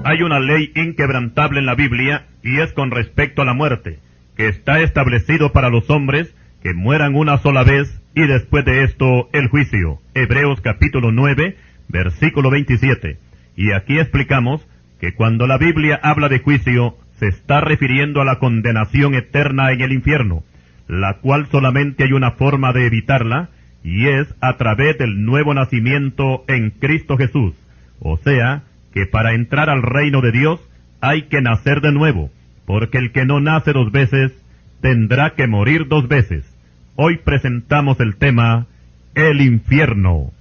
Hay una ley inquebrantable en la Biblia, y es con respecto a la muerte, que está establecido para los hombres que mueran una sola vez, y después de esto el juicio. Hebreos capítulo 9, versículo 27. Y aquí explicamos que cuando la Biblia habla de juicio, se está refiriendo a la condenación eterna en el infierno, la cual solamente hay una forma de evitarla, y es a través del nuevo nacimiento en Cristo Jesús. O sea, que para entrar al reino de Dios hay que nacer de nuevo, porque el que no nace dos veces, tendrá que morir dos veces. Hoy presentamos el tema, el infierno.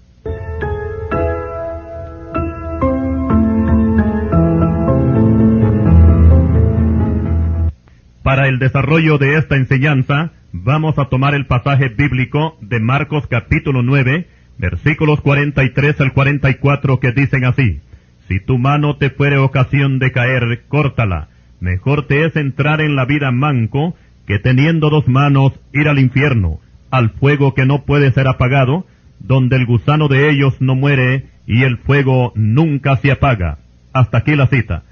Para el desarrollo de esta enseñanza, vamos a tomar el pasaje bíblico de Marcos capítulo 9, versículos 43 al 44, que dicen así: Si tu mano te fuere ocasión de caer, córtala. Mejor te es entrar en la vida manco, que teniendo dos manos ir al infierno, al fuego que no puede ser apagado, donde el gusano de ellos no muere, y el fuego nunca se apaga. Hasta aquí la cita.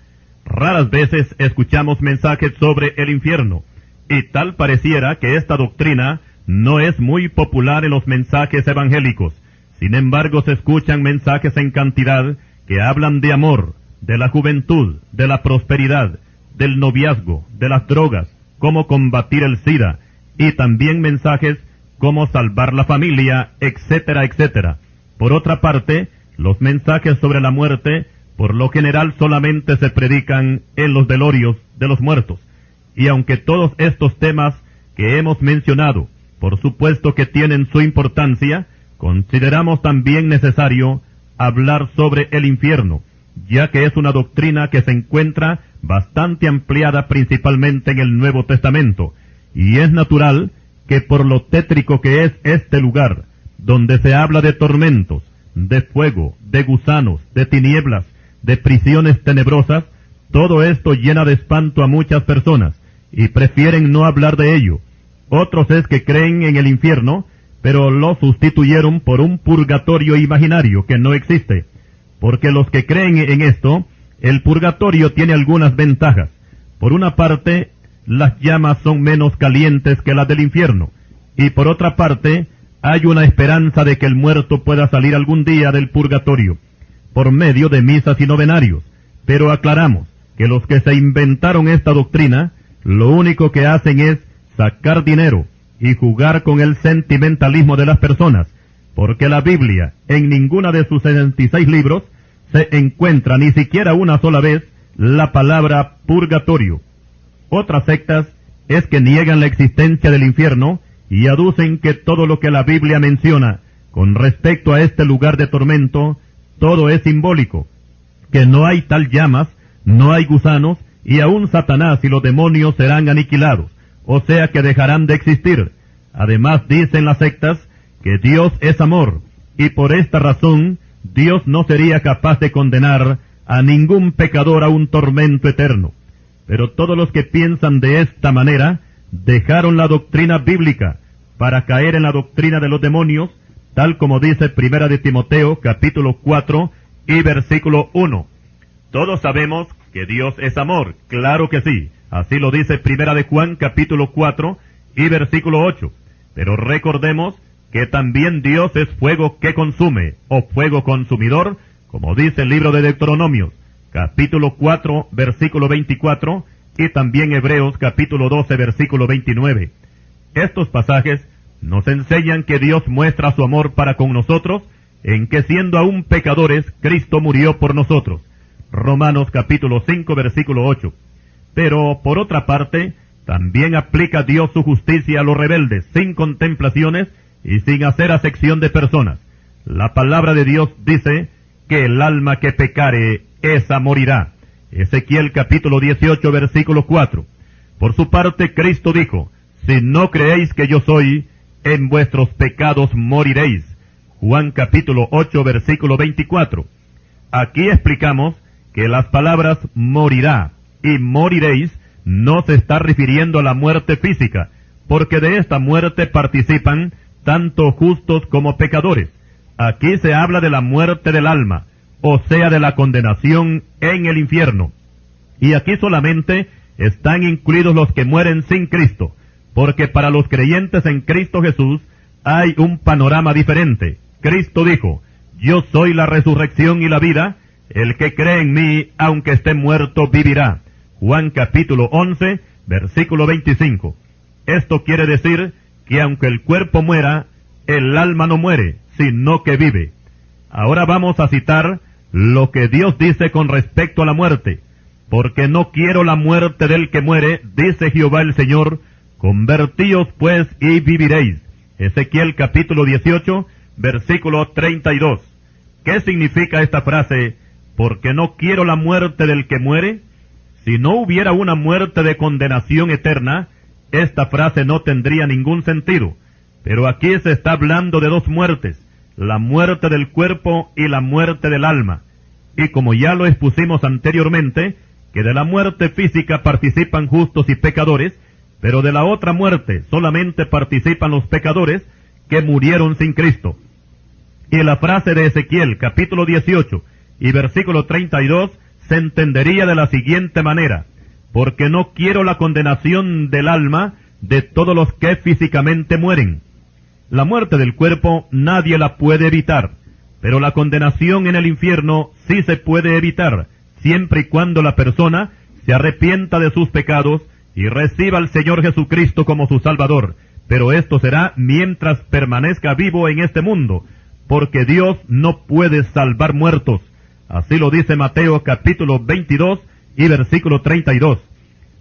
Raras veces escuchamos mensajes sobre el infierno, y tal pareciera que esta doctrina no es muy popular en los mensajes evangélicos. Sin embargo, se escuchan mensajes en cantidad que hablan de amor, de la juventud, de la prosperidad, del noviazgo, de las drogas, cómo combatir el SIDA, y también mensajes cómo salvar la familia, etcétera, etcétera. Por otra parte, los mensajes sobre la muerte, por lo general solamente se predican en los velorios de los muertos. Y aunque todos estos temas que hemos mencionado, por supuesto que tienen su importancia, consideramos también necesario hablar sobre el infierno, ya que es una doctrina que se encuentra bastante ampliada principalmente en el Nuevo Testamento, y es natural que por lo tétrico que es este lugar, donde se habla de tormentos, de fuego, de gusanos, de tinieblas, de prisiones tenebrosas, todo esto llena de espanto a muchas personas, y prefieren no hablar de ello. Otros es que creen en el infierno, pero lo sustituyeron por un purgatorio imaginario que no existe, porque los que creen en esto, el purgatorio tiene algunas ventajas. Por una parte, las llamas son menos calientes que las del infierno, y por otra parte, hay una esperanza de que el muerto pueda salir algún día del purgatorio, por medio de misas y novenarios. Pero aclaramos que los que se inventaron esta doctrina, lo único que hacen es sacar dinero y jugar con el sentimentalismo de las personas, porque la Biblia, en ninguna de sus 66 libros, se encuentra ni siquiera una sola vez la palabra purgatorio. Otras sectas es que niegan la existencia del infierno y aducen que todo lo que la Biblia menciona con respecto a este lugar de tormento, todo es simbólico, que no hay tal llamas, no hay gusanos, y aún Satanás y los demonios serán aniquilados, o sea que dejarán de existir. Además dicen las sectas que Dios es amor, y por esta razón Dios no sería capaz de condenar a ningún pecador a un tormento eterno. Pero todos los que piensan de esta manera dejaron la doctrina bíblica para caer en la doctrina de los demonios, tal como dice Primera de Timoteo, capítulo 4 y versículo 1. Todos sabemos que Dios es amor, claro que sí. Así lo dice Primera de Juan, capítulo 4 y versículo 8. Pero recordemos que también Dios es fuego que consume, o fuego consumidor, como dice el libro de Deuteronomios, capítulo 4, versículo 24, y también Hebreos, capítulo 12, versículo 29. Estos pasajes nos enseñan que Dios muestra su amor para con nosotros, en que siendo aún pecadores, Cristo murió por nosotros. Romanos capítulo 5, versículo 8. Pero, por otra parte, también aplica Dios su justicia a los rebeldes, sin contemplaciones y sin hacer acepción de personas. La palabra de Dios dice que el alma que pecare, esa morirá. Ezequiel capítulo 18, versículo 4. Por su parte, Cristo dijo: si no creéis que yo soy, en vuestros pecados moriréis. Juan capítulo 8, versículo 24. Aquí explicamos que las palabras morirá y moriréis no se está refiriendo a la muerte física, porque de esta muerte participan tanto justos como pecadores. Aquí se habla de la muerte del alma, o sea, de la condenación en el infierno. Y aquí solamente están incluidos los que mueren sin Cristo, porque para los creyentes en Cristo Jesús hay un panorama diferente. Cristo dijo: yo soy la resurrección y la vida, el que cree en mí, aunque esté muerto, vivirá. Juan capítulo 11, versículo 25. Esto quiere decir que aunque el cuerpo muera, el alma no muere, sino que vive. Ahora vamos a citar lo que Dios dice con respecto a la muerte. Porque no quiero la muerte del que muere, dice Jehová el Señor, convertíos pues y viviréis. Ezequiel capítulo 18, versículo 32. ¿Qué significa esta frase? Porque no quiero la muerte del que muere. Si no hubiera una muerte de condenación eterna, esta frase no tendría ningún sentido. Pero aquí se está hablando de dos muertes, la muerte del cuerpo y la muerte del alma. Y como ya lo expusimos anteriormente, que de la muerte física participan justos y pecadores, pero de la otra muerte solamente participan los pecadores que murieron sin Cristo. Y la frase de Ezequiel capítulo 18 y versículo 32 se entendería de la siguiente manera: porque no quiero la condenación del alma de todos los que físicamente mueren. La muerte del cuerpo nadie la puede evitar, pero la condenación en el infierno sí se puede evitar, siempre y cuando la persona se arrepienta de sus pecados y reciba al Señor Jesucristo como su Salvador. Pero esto será mientras permanezca vivo en este mundo, porque Dios no puede salvar muertos. Así lo dice Mateo capítulo 22 y versículo 32.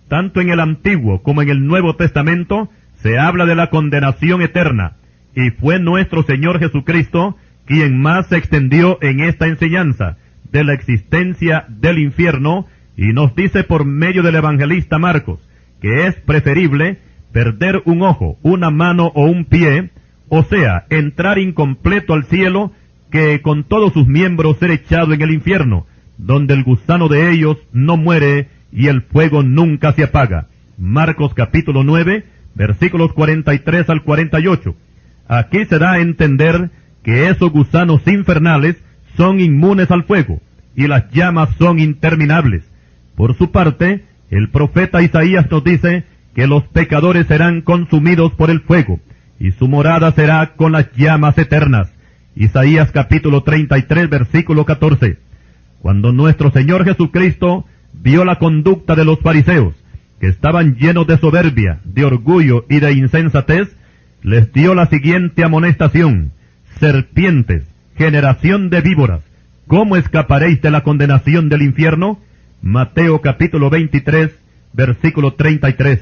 Tanto en el Antiguo como en el Nuevo Testamento se habla de la condenación eterna, y fue nuestro Señor Jesucristo quien más se extendió en esta enseñanza de la existencia del infierno, y nos dice por medio del evangelista Marcos que es preferible perder un ojo, una mano o un pie, o sea, entrar incompleto al cielo, que con todos sus miembros ser echado en el infierno, donde el gusano de ellos no muere y el fuego nunca se apaga. Marcos capítulo 9, versículos 43 al 48. Aquí se da a entender que esos gusanos infernales son inmunes al fuego, y las llamas son interminables. Por su parte, el profeta Isaías nos dice que los pecadores serán consumidos por el fuego, y su morada será con las llamas eternas. Isaías capítulo 33, versículo 14. Cuando nuestro Señor Jesucristo vio la conducta de los fariseos, que estaban llenos de soberbia, de orgullo y de insensatez, les dio la siguiente amonestación: serpientes, generación de víboras, ¿cómo escaparéis de la condenación del infierno? Mateo capítulo 23, versículo 33.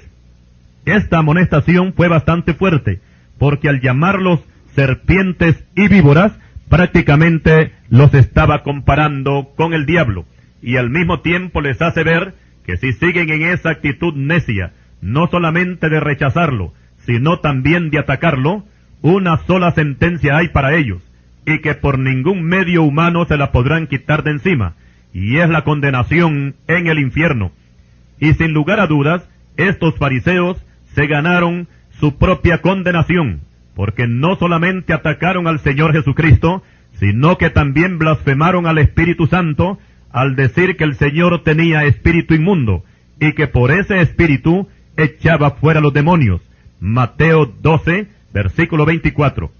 Esta amonestación fue bastante fuerte, porque al llamarlos serpientes y víboras, prácticamente los estaba comparando con el diablo, y al mismo tiempo les hace ver que si siguen en esa actitud necia, no solamente de rechazarlo, sino también de atacarlo, una sola sentencia hay para ellos, y que por ningún medio humano se la podrán quitar de encima, y es la condenación en el infierno. Y sin lugar a dudas, estos fariseos se ganaron su propia condenación, porque no solamente atacaron al Señor Jesucristo, sino que también blasfemaron al Espíritu Santo al decir que el Señor tenía espíritu inmundo, y que por ese espíritu echaba fuera los demonios. Mateo 12, versículo 24.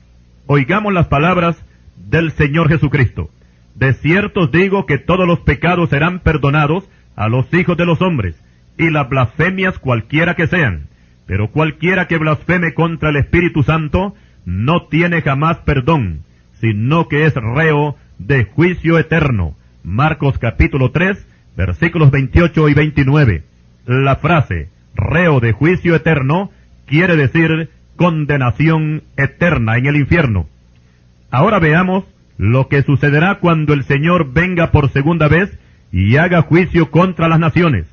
Oigamos las palabras del Señor Jesucristo. De cierto os digo que todos los pecados serán perdonados a los hijos de los hombres, y las blasfemias cualquiera que sean. Pero cualquiera que blasfeme contra el Espíritu Santo no tiene jamás perdón, sino que es reo de juicio eterno. Marcos capítulo 3, versículos 28 y 29. La frase reo de juicio eterno quiere decir condenación eterna en el infierno. Ahora veamos lo que sucederá cuando el Señor venga por segunda vez y haga juicio contra las naciones,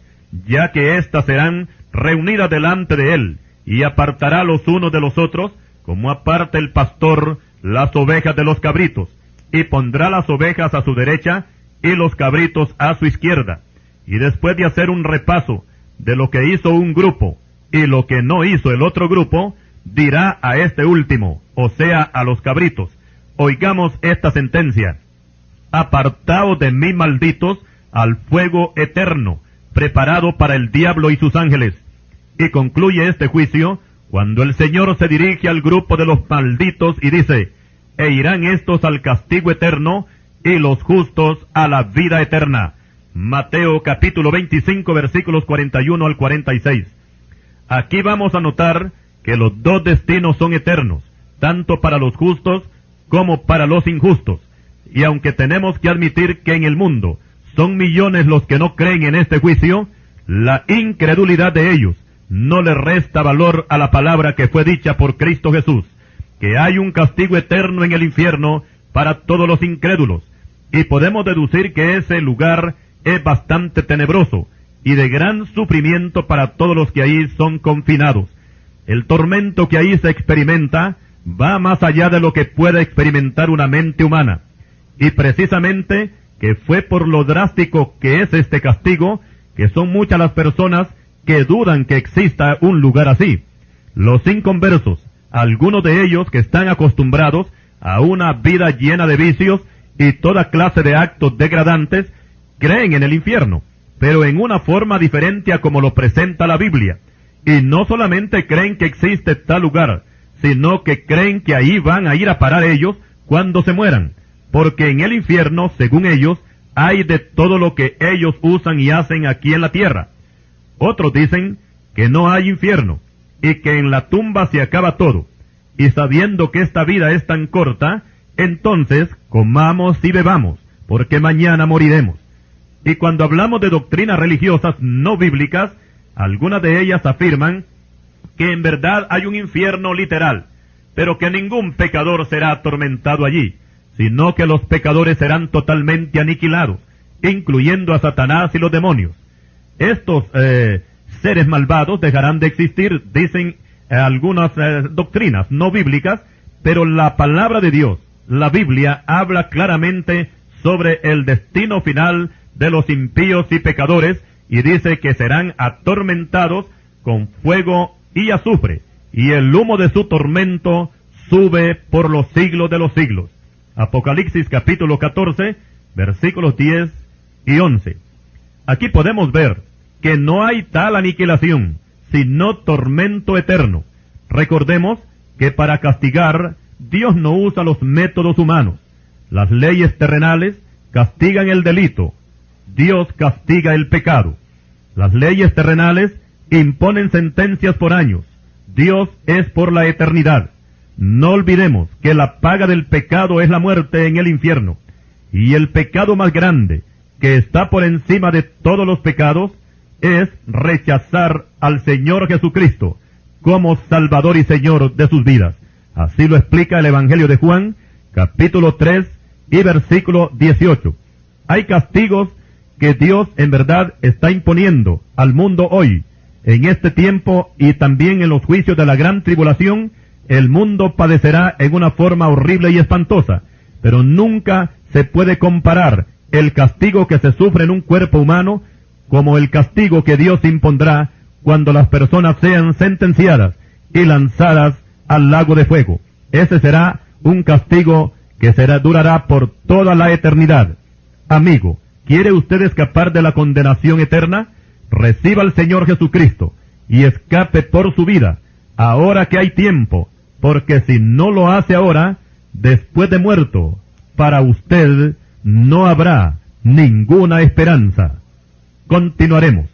ya que éstas serán reunidas delante de Él, y apartará los unos de los otros, como aparta el pastor las ovejas de los cabritos, y pondrá las ovejas a su derecha y los cabritos a su izquierda. Y después de hacer un repaso de lo que hizo un grupo y lo que no hizo el otro grupo, dirá a este último, o sea, a los cabritos: oigamos esta sentencia. apartaos de mí, malditos, al fuego eterno, preparado para el diablo y sus ángeles. Y concluye este juicio cuando el Señor se dirige al grupo de los malditos y dice: e irán estos al castigo eterno, y los justos a la vida eterna. Mateo capítulo 25, versículos 41 al 46. Aquí vamos a notar que los dos destinos son eternos, tanto para los justos como para los injustos. Y aunque tenemos que admitir que en el mundo son millones los que no creen en este juicio, la incredulidad de ellos no le resta valor a la palabra que fue dicha por Cristo Jesús, que hay un castigo eterno en el infierno para todos los incrédulos, y podemos deducir que ese lugar es bastante tenebroso y de gran sufrimiento para todos los que ahí son confinados. El tormento que ahí se experimenta va más allá de lo que puede experimentar una mente humana, y precisamente que fue por lo drástico que es este castigo, que son muchas las personas que dudan que exista un lugar así. Los inconversos, algunos de ellos que están acostumbrados a una vida llena de vicios y toda clase de actos degradantes, creen en el infierno, pero en una forma diferente a como lo presenta la Biblia. Y no solamente creen que existe tal lugar, sino que creen que ahí van a ir a parar ellos cuando se mueran, porque en el infierno, según ellos, hay de todo lo que ellos usan y hacen aquí en la tierra. Otros dicen que no hay infierno, y que en la tumba se acaba todo, y sabiendo que esta vida es tan corta, entonces comamos y bebamos, porque mañana moriremos. Y cuando hablamos de doctrinas religiosas no bíblicas, algunas de ellas afirman que en verdad hay un infierno literal, pero que ningún pecador será atormentado allí, sino que los pecadores serán totalmente aniquilados, incluyendo a Satanás y los demonios. Estos seres malvados dejarán de existir, dicen algunas doctrinas no bíblicas, pero la palabra de Dios, la Biblia, habla claramente sobre el destino final de los impíos y pecadores, y dice que serán atormentados con fuego y azufre, y el humo de su tormento sube por los siglos de los siglos. Apocalipsis capítulo 14, versículos 10 y 11. Aquí podemos ver que no hay tal aniquilación, sino tormento eterno. Recordemos que para castigar, Dios no usa los métodos humanos. Las leyes terrenales castigan el delito. Dios castiga el pecado. Las leyes terrenales imponen sentencias por años. Dios es por la eternidad. No olvidemos que la paga del pecado es la muerte en el infierno. Y el pecado más grande, que está por encima de todos los pecados, es rechazar al Señor Jesucristo como Salvador y Señor de sus vidas. Así lo explica el Evangelio de Juan, capítulo 3 y versículo 18. Hay castigos que Dios en verdad está imponiendo al mundo hoy. En este tiempo y también en los juicios de la gran tribulación, el mundo padecerá en una forma horrible y espantosa, pero nunca se puede comparar el castigo que se sufre en un cuerpo humano como el castigo que Dios impondrá cuando las personas sean sentenciadas y lanzadas al lago de fuego. Ese será un castigo que durará por toda la eternidad. Amigo, ¿quiere usted escapar de la condenación eterna? Reciba al Señor Jesucristo y escape por su vida, ahora que hay tiempo, porque si no lo hace ahora, después de muerto, para usted no habrá ninguna esperanza. Continuaremos.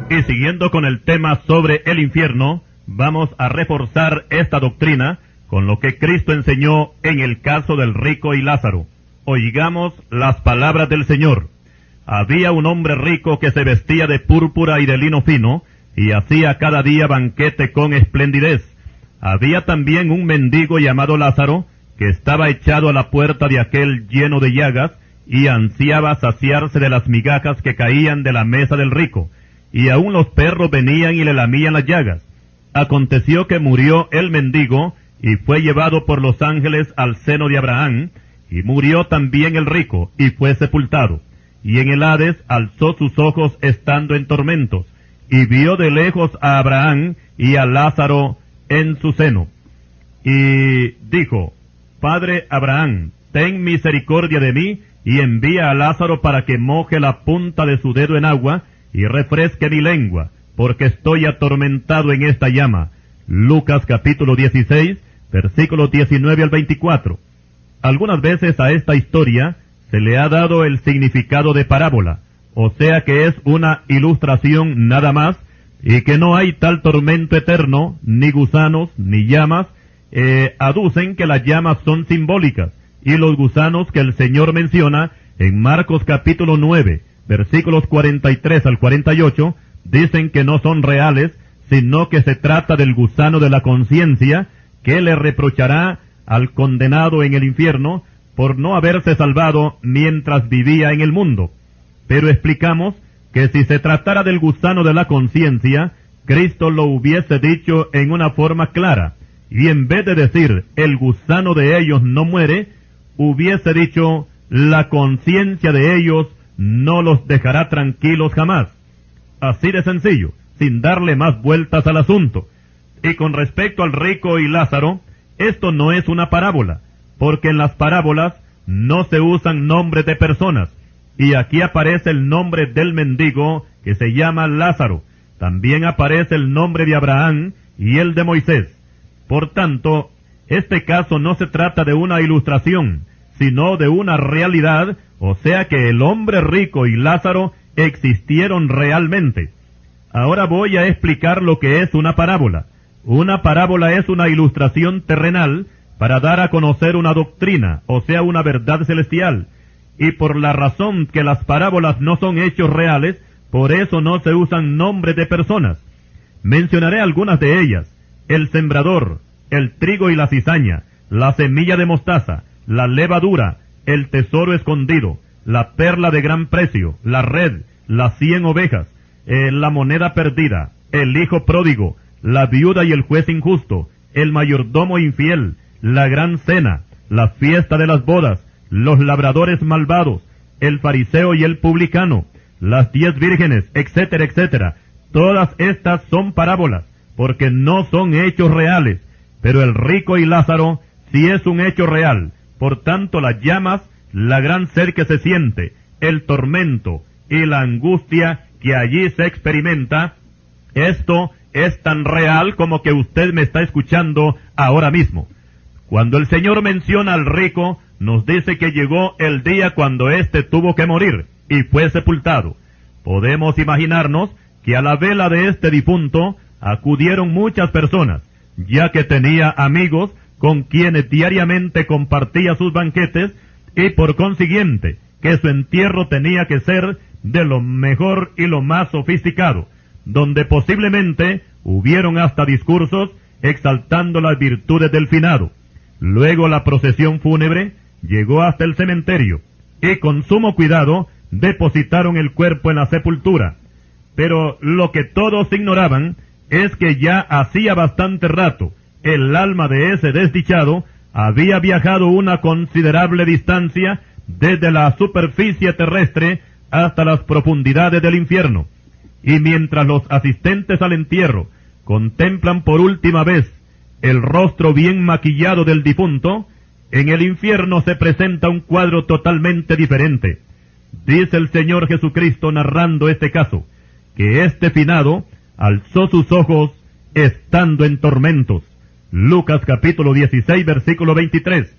Y siguiendo con el tema sobre el infierno, vamos a reforzar esta doctrina con lo que Cristo enseñó en el caso del rico y Lázaro. Oigamos las palabras del Señor. Había un hombre rico que se vestía de púrpura y de lino fino, y hacía cada día banquete con esplendidez. Había también un mendigo llamado Lázaro, que estaba echado a la puerta de aquel lleno de llagas, y ansiaba saciarse de las migajas que caían de la mesa del rico, y aun los perros venían y le lamían las llagas. Aconteció que murió el mendigo, y fue llevado por los ángeles al seno de Abraham, y murió también el rico, y fue sepultado. Y en el Hades alzó sus ojos estando en tormentos, y vio de lejos a Abraham y a Lázaro en su seno. Y dijo, Padre Abraham, ten misericordia de mí, y envía a Lázaro para que moje la punta de su dedo en agua, y refresque mi lengua, porque estoy atormentado en esta llama. Lucas capítulo 16, versículos 19 al 24. Algunas veces a esta historia se le ha dado el significado de parábola, o sea que es una ilustración nada más, y que no hay tal tormento eterno, ni gusanos, ni llamas. Aducen que las llamas son simbólicas, y los gusanos que el Señor menciona en Marcos capítulo 9, versículos 43 al 48, dicen que no son reales, sino que se trata del gusano de la conciencia, que le reprochará al condenado en el infierno por no haberse salvado mientras vivía en el mundo. Pero explicamos que si se tratara del gusano de la conciencia, Cristo lo hubiese dicho en una forma clara, y en vez de decir, el gusano de ellos no muere, hubiese dicho, la conciencia de ellos no los dejará tranquilos jamás. Así de sencillo, sin darle más vueltas al asunto. Y con respecto al rico y Lázaro, esto no es una parábola, porque en las parábolas no se usan nombres de personas, y aquí aparece el nombre del mendigo que se llama Lázaro. También aparece el nombre de Abraham y el de Moisés. Por tanto, este caso no se trata de una ilustración, sino de una realidad, o sea que el hombre rico y Lázaro existieron realmente. Ahora voy a explicar lo que es una parábola. Una parábola es una ilustración terrenal para dar a conocer una doctrina, o sea, una verdad celestial. Y por la razón que las parábolas no son hechos reales, por eso no se usan nombres de personas. Mencionaré algunas de ellas: el sembrador, el trigo y la cizaña, la semilla de mostaza, la levadura, el tesoro escondido, la perla de gran precio, la red, las 100 ovejas, la moneda perdida, el hijo pródigo, la viuda y el juez injusto, el mayordomo infiel, la gran cena, la fiesta de las bodas, los labradores malvados, el fariseo y el publicano, las 10 vírgenes, etcétera, etcétera. Todas estas son parábolas, porque no son hechos reales, pero el rico y Lázaro sí es un hecho real. Por tanto, las llamas, la gran sed que se siente, el tormento y la angustia que allí se experimenta, esto es tan real como que usted me está escuchando ahora mismo. Cuando el Señor menciona al rico, nos dice que llegó el día cuando éste tuvo que morir y fue sepultado. Podemos imaginarnos que a la vela de este difunto acudieron muchas personas, ya que tenía amigos con quienes diariamente compartía sus banquetes, y por consiguiente que su entierro tenía que ser de lo mejor y lo más sofisticado, donde posiblemente hubieron hasta discursos exaltando las virtudes del finado. Luego la procesión fúnebre llegó hasta el cementerio, y con sumo cuidado depositaron el cuerpo en la sepultura. Pero lo que todos ignoraban es que ya hacía bastante rato el alma de ese desdichado había viajado una considerable distancia desde la superficie terrestre hasta las profundidades del infierno. Y mientras los asistentes al entierro contemplan por última vez el rostro bien maquillado del difunto, en el infierno se presenta un cuadro totalmente diferente. Dice el Señor Jesucristo narrando este caso, que este finado alzó sus ojos estando en tormentos. Lucas capítulo 16, versículo 23.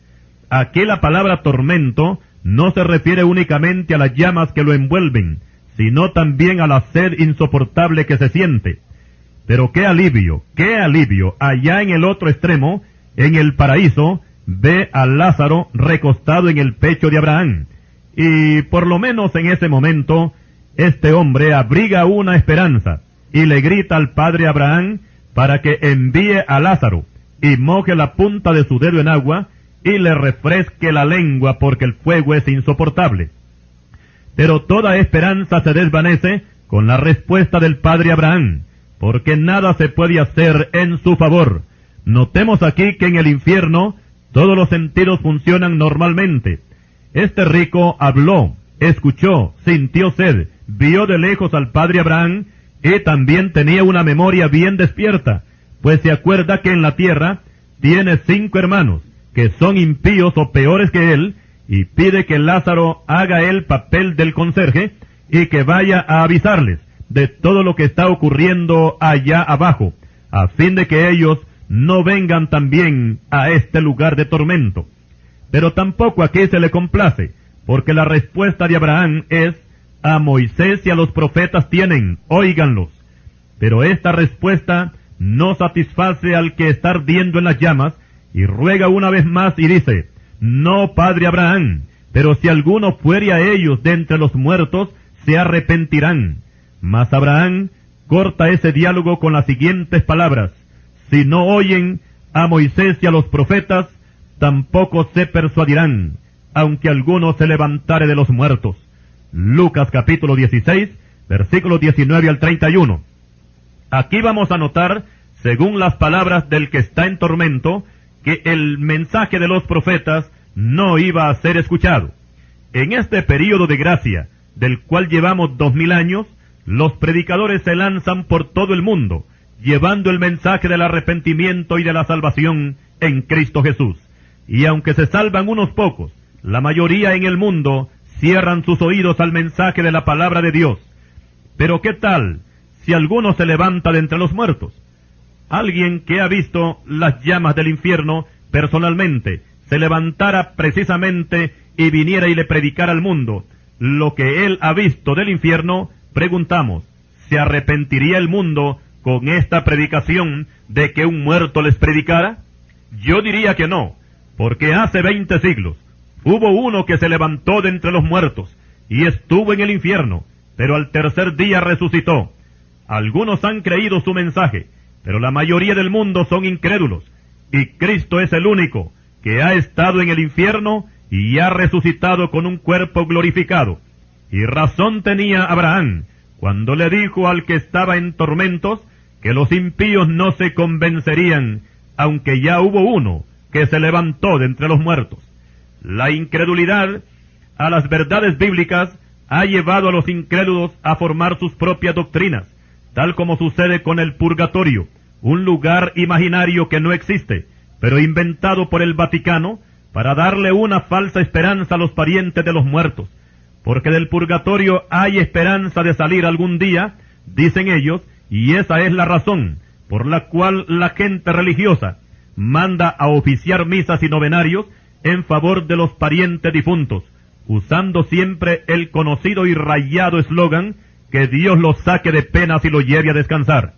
Aquí la palabra tormento no se refiere únicamente a las llamas que lo envuelven, sino también a la sed insoportable que se siente. Pero qué alivio, allá en el otro extremo, en el paraíso, ve a Lázaro recostado en el pecho de Abraham. Y por lo menos en ese momento, este hombre abriga una esperanza, y le grita al padre Abraham para que envíe a Lázaro, y moje la punta de su dedo en agua, y le refresque la lengua porque el fuego es insoportable. Pero toda esperanza se desvanece con la respuesta del padre Abraham, porque nada se puede hacer en su favor. Notemos aquí que en el infierno todos los sentidos funcionan normalmente, Este rico habló, escuchó, sintió sed, vio de lejos al padre Abraham, y también tenía una memoria bien despierta, pues se acuerda que en la tierra tiene 5 hermanos, que son impíos o peores que él, y pide que Lázaro haga el papel del conserje, y que vaya a avisarles de todo lo que está ocurriendo allá abajo, a fin de que ellos no vengan también a este lugar de tormento. Pero tampoco aquí se le complace, porque la respuesta de Abraham es: a Moisés y a los profetas tienen, óiganlos. Pero esta respuesta no satisface al que está ardiendo en las llamas, y ruega una vez más y dice: no, padre Abraham, pero si alguno fuere a ellos de entre los muertos, se arrepentirán. Mas Abraham corta ese diálogo con las siguientes palabras: si no oyen a Moisés y a los profetas, tampoco se persuadirán, aunque alguno se levantare de los muertos. Lucas capítulo 16, versículos 19 al 31. Aquí vamos a notar, según las palabras del que está en tormento, que el mensaje de los profetas no iba a ser escuchado. En este período de gracia, del cual llevamos 2000 años, los predicadores se lanzan por todo el mundo, llevando el mensaje del arrepentimiento y de la salvación en Cristo Jesús. Y aunque se salvan unos pocos, la mayoría en el mundo cierran sus oídos al mensaje de la palabra de Dios. Pero ¿qué tal si alguno se levanta de entre los muertos? Alguien que ha visto las llamas del infierno personalmente, se levantara precisamente y viniera y le predicara al mundo lo que él ha visto del infierno, preguntamos, ¿se arrepentiría el mundo con esta predicación de que un muerto les predicara? Yo diría que no, porque hace 20 siglos hubo uno que se levantó de entre los muertos y estuvo en el infierno, pero al tercer día resucitó. Algunos han creído su mensaje, pero la mayoría del mundo son incrédulos, y Cristo es el único que ha estado en el infierno y ha resucitado con un cuerpo glorificado. Y razón tenía Abraham cuando le dijo al que estaba en tormentos que los impíos no se convencerían, aunque ya hubo uno que se levantó de entre los muertos. La incredulidad a las verdades bíblicas ha llevado a los incrédulos a formar sus propias doctrinas, tal como sucede con el purgatorio, un lugar imaginario que no existe, pero inventado por el Vaticano para darle una falsa esperanza a los parientes de los muertos, porque del purgatorio hay esperanza de salir algún día, dicen ellos, y esa es la razón por la cual la gente religiosa manda a oficiar misas y novenarios en favor de los parientes difuntos, usando siempre el conocido y rayado eslogan que Dios los saque de penas y los lleve a descansar.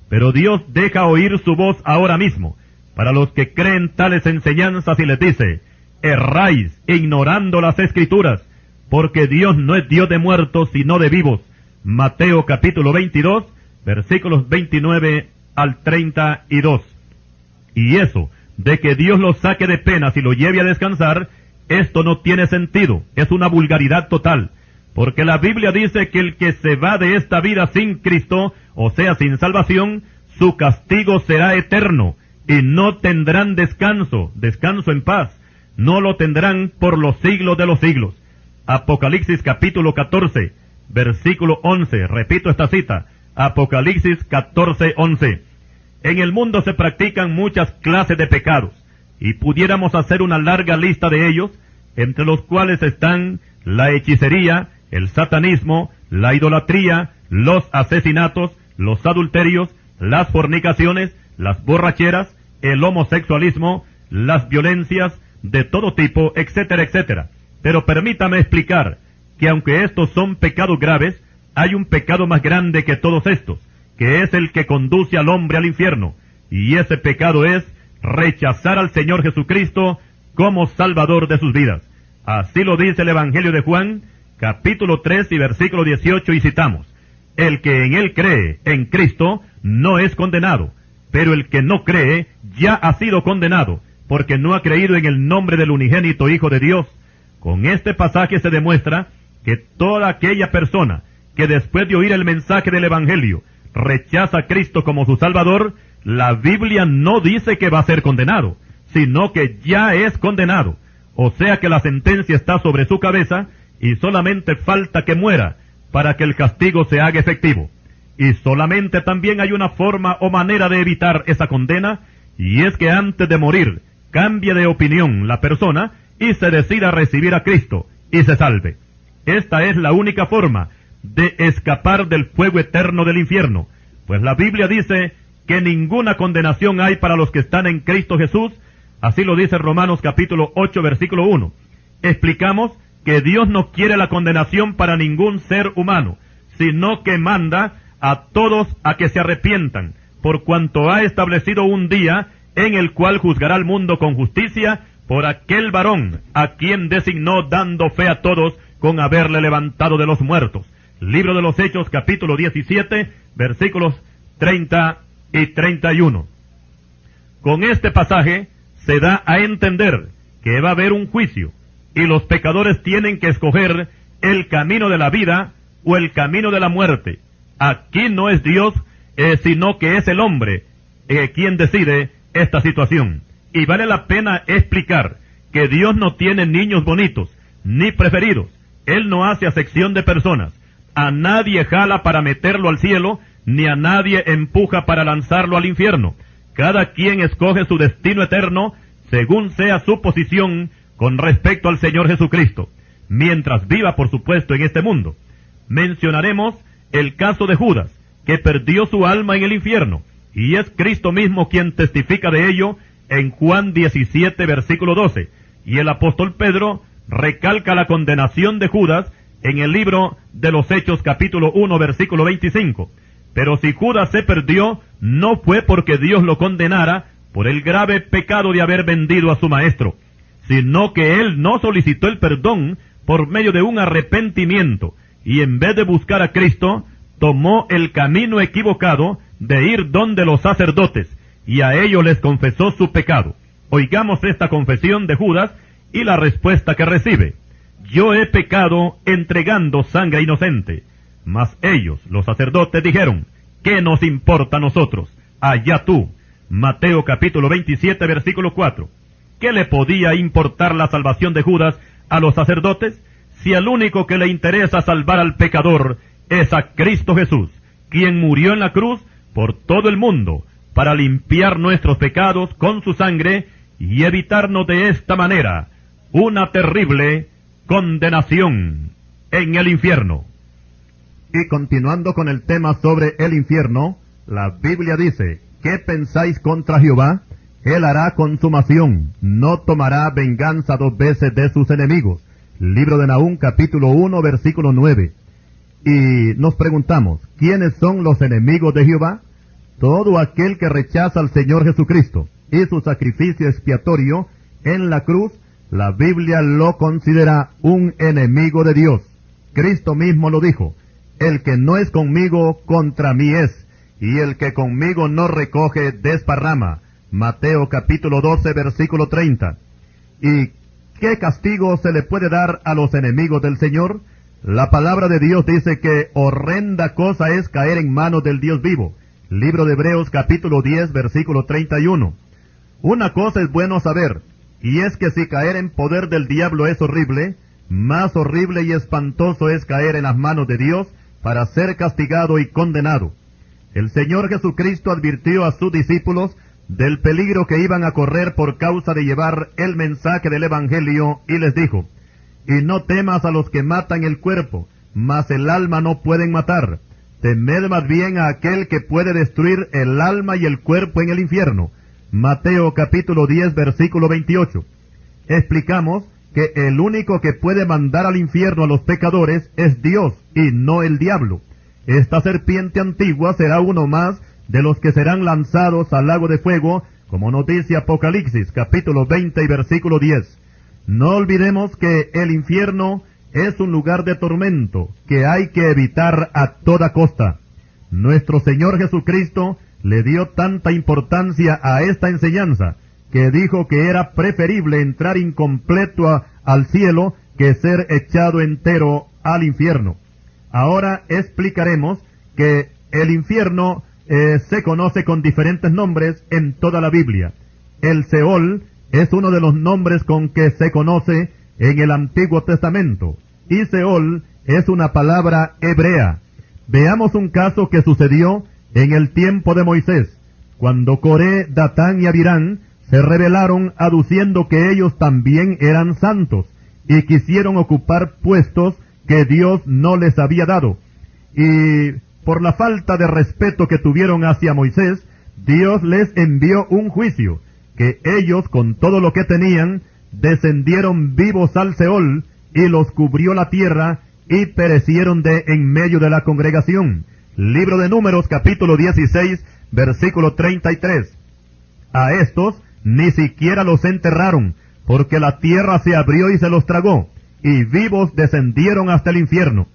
Pero Dios deja oír su voz ahora mismo para los que creen tales enseñanzas y les dice: erráis ignorando las Escrituras, porque Dios no es Dios de muertos sino de vivos. Mateo capítulo 22, versículos 29 al 32. Y eso de que Dios los saque de penas y los lleve a descansar, esto no tiene sentido, es una vulgaridad total, porque la Biblia dice que el que se va de esta vida sin Cristo, o sea, sin salvación, su castigo será eterno, y no tendrán descanso en paz, no lo tendrán por los siglos de los siglos. Apocalipsis capítulo 14, versículo 11, repito esta cita, Apocalipsis 14, 11. En el mundo se practican muchas clases de pecados, y pudiéramos hacer una larga lista de ellos, entre los cuales están la hechicería, el satanismo, la idolatría, los asesinatos, los adulterios, las fornicaciones, las borracheras, el homosexualismo, las violencias de todo tipo, etcétera, etcétera. Pero permítame explicar que aunque estos son pecados graves, hay un pecado más grande que todos estos, que es el que conduce al hombre al infierno, y ese pecado es rechazar al Señor Jesucristo como Salvador de sus vidas. Así lo dice el Evangelio de Juan, capítulo 3 y versículo 18, y citamos: el que en él cree, en Cristo, no es condenado, pero el que no cree ya ha sido condenado, porque no ha creído en el nombre del unigénito Hijo de Dios. Con este pasaje se demuestra que toda aquella persona que después de oír el mensaje del Evangelio rechaza a Cristo como su Salvador, la Biblia no dice que va a ser condenado, sino que ya es condenado. O sea que la sentencia está sobre su cabeza y solamente falta que muera para que el castigo se haga efectivo. Y solamente también hay una forma o manera de evitar esa condena, y es que antes de morir cambie de opinión la persona y se decida a recibir a Cristo y se salve. Esta es la única forma de escapar del fuego eterno del infierno, pues la Biblia dice que ninguna condenación hay para los que están en Cristo Jesús. Así lo dice Romanos capítulo 8, versículo 1. Explicamos que Dios no quiere la condenación para ningún ser humano, sino que manda a todos a que se arrepientan, por cuanto ha establecido un día en el cual juzgará al mundo con justicia por aquel varón a quien designó, dando fe a todos con haberle levantado de los muertos. Libro de los Hechos capítulo 17, versículos 30 y 31. Con este pasaje se da a entender que va a haber un juicio, y los pecadores tienen que escoger el camino de la vida o el camino de la muerte. Aquí no es Dios, sino que es el hombre quien decide esta situación. Y vale la pena explicar que Dios no tiene niños bonitos, ni preferidos. Él no hace acepción de personas. A nadie jala para meterlo al cielo, ni a nadie empuja para lanzarlo al infierno. Cada quien escoge su destino eterno según sea su posición con respecto al Señor Jesucristo, mientras viva, por supuesto, en este mundo. Mencionaremos el caso de Judas, que perdió su alma en el infierno, y es Cristo mismo quien testifica de ello en Juan 17, versículo 12, y el apóstol Pedro recalca la condenación de Judas en el libro de los Hechos capítulo 1, versículo 25. Pero si Judas se perdió, no fue porque Dios lo condenara por el grave pecado de haber vendido a su maestro, sino que él no solicitó el perdón por medio de un arrepentimiento, y en vez de buscar a Cristo, tomó el camino equivocado de ir donde los sacerdotes, y a ellos les confesó su pecado. Oigamos esta confesión de Judas y la respuesta que recibe: yo he pecado entregando sangre inocente. Mas ellos, los sacerdotes, dijeron: ¿qué nos importa a nosotros? Allá tú. Mateo capítulo 27, versículo 4. ¿Qué le podía importar la salvación de Judas a los sacerdotes, si al único que le interesa salvar al pecador es a Cristo Jesús, quien murió en la cruz por todo el mundo, para limpiar nuestros pecados con su sangre y evitarnos de esta manera una terrible condenación en el infierno? Y continuando con el tema sobre el infierno, la Biblia dice: ¿qué pensáis contra Jehová? Él hará consumación, no tomará venganza 2 veces de sus enemigos. Libro de Nahum, capítulo 1, versículo 9. Y nos preguntamos, ¿quiénes son los enemigos de Jehová? Todo aquel que rechaza al Señor Jesucristo y su sacrificio expiatorio en la cruz. La Biblia lo considera un enemigo de Dios. Cristo mismo lo dijo: el que no es conmigo, contra mí es, y el que conmigo no recoge, desparrama. Mateo capítulo 12, versículo 30. ¿Y qué castigo se le puede dar a los enemigos del Señor? La palabra de Dios dice que horrenda cosa es caer en manos del Dios vivo. Libro de Hebreos capítulo 10, versículo 31. Una cosa es bueno saber, y es que si caer en poder del diablo es horrible, más horrible y espantoso es caer en las manos de Dios para ser castigado y condenado. El Señor Jesucristo advirtió a sus discípulos del peligro que iban a correr por causa de llevar el mensaje del Evangelio, y les dijo: y no temas a los que matan el cuerpo, mas el alma no pueden matar. Temed más bien a aquel que puede destruir el alma y el cuerpo en el infierno. Mateo capítulo 10, versículo 28. Explicamos que el único que puede mandar al infierno a los pecadores es Dios y no el diablo. Esta serpiente antigua será uno más de los que serán lanzados al lago de fuego, como nos dice Apocalipsis capítulo 20 y versículo 10. No olvidemos que el infierno es un lugar de tormento que hay que evitar a toda costa. Nuestro Señor Jesucristo le dio tanta importancia a esta enseñanza que dijo que era preferible entrar incompleto al cielo que ser echado entero al infierno. Ahora explicaremos que el infierno se conoce con diferentes nombres en toda la Biblia. El Seol es uno de los nombres con que se conoce en el Antiguo Testamento, y Seol es una palabra hebrea. Veamos un caso que sucedió en el tiempo de Moisés, cuando Coré, Datán y Abirán se rebelaron aduciendo que ellos también eran santos, y quisieron ocupar puestos que Dios no les había dado. Y por la falta de respeto que tuvieron hacia Moisés, Dios les envió un juicio, que ellos con todo lo que tenían, descendieron vivos al Seol, y los cubrió la tierra, y perecieron de en medio de la congregación. Libro de Números, capítulo 16, versículo 33. A estos ni siquiera los enterraron, porque la tierra se abrió y se los tragó, y vivos descendieron hasta el infierno.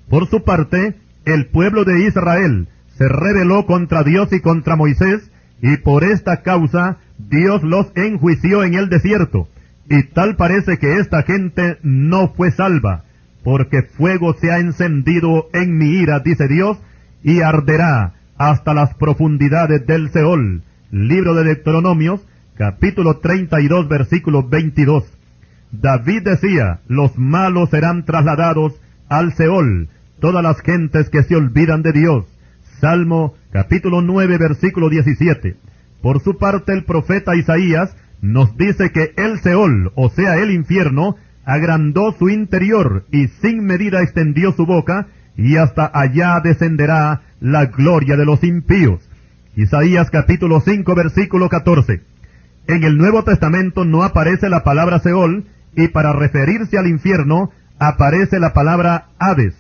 Por su parte, el pueblo de Israel se rebeló contra Dios y contra Moisés, y por esta causa Dios los enjuició en el desierto. Y tal parece que esta gente no fue salva, porque fuego se ha encendido en mi ira, dice Dios, y arderá hasta las profundidades del Seol. Libro de Deuteronomios, capítulo 32, versículo 22. David decía, los malos serán trasladados al Seol, todas las gentes que se olvidan de Dios. Salmo, capítulo 9, versículo 17. Por su parte, el profeta Isaías nos dice que el Seol, o sea el infierno, agrandó su interior y sin medida extendió su boca, y hasta allá descenderá la gloria de los impíos. Isaías capítulo 5 versículo 14. En el Nuevo Testamento no aparece la palabra Seol, y para referirse al infierno aparece la palabra Hades,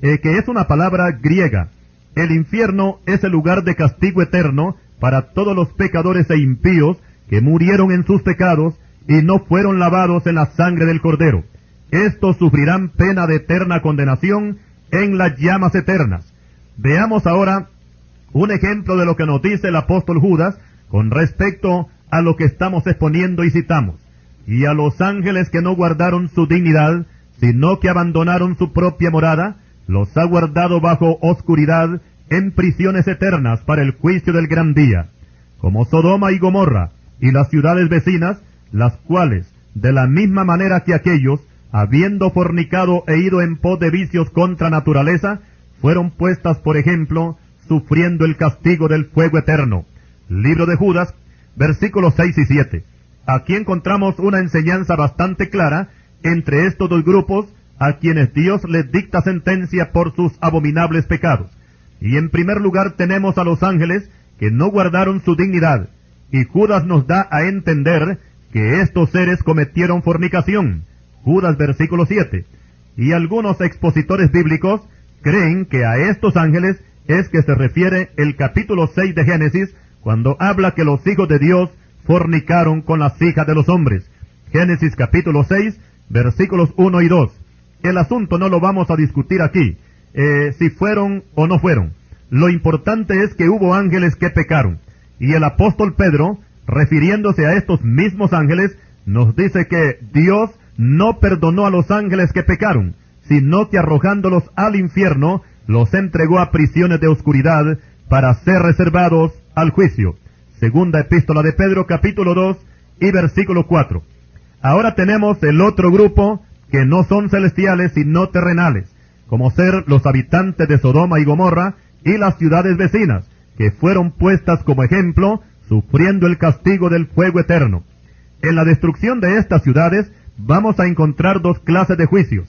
que es una palabra griega. El infierno es el lugar de castigo eterno para todos los pecadores e impíos que murieron en sus pecados y no fueron lavados en la sangre del Cordero. Estos sufrirán pena de eterna condenación en las llamas eternas. Veamos ahora un ejemplo de lo que nos dice el apóstol Judas con respecto a lo que estamos exponiendo y citamos. Y a los ángeles que no guardaron su dignidad, sino que abandonaron su propia morada, los ha guardado bajo oscuridad en prisiones eternas para el juicio del gran día, como Sodoma y Gomorra y las ciudades vecinas, las cuales, de la misma manera que aquellos, habiendo fornicado e ido en pos de vicios contra naturaleza, fueron puestas, por ejemplo, sufriendo el castigo del fuego eterno. Libro de Judas, versículos 6 y 7. Aquí encontramos una enseñanza bastante clara entre estos dos grupos a quienes Dios les dicta sentencia por sus abominables pecados. Y en primer lugar tenemos a los ángeles que no guardaron su dignidad, y Judas nos da a entender que estos seres cometieron fornicación. Judas versículo 7. Y algunos expositores bíblicos creen que a estos ángeles es que se refiere el capítulo 6 de Génesis, cuando habla que los hijos de Dios fornicaron con las hijas de los hombres. Génesis capítulo 6, versículos 1 y 2. El asunto no lo vamos a discutir aquí, si fueron o no fueron. Lo importante es que hubo ángeles que pecaron. Y el apóstol Pedro, refiriéndose a estos mismos ángeles, nos dice que Dios no perdonó a los ángeles que pecaron, sino que arrojándolos al infierno, los entregó a prisiones de oscuridad para ser reservados al juicio. Segunda epístola de Pedro, capítulo 2 y versículo 4. Ahora tenemos el otro grupo que no son celestiales sino terrenales, como ser los habitantes de Sodoma y Gomorra y las ciudades vecinas, que fueron puestas como ejemplo, sufriendo el castigo del fuego eterno. En la destrucción de estas ciudades vamos a encontrar dos clases de juicios.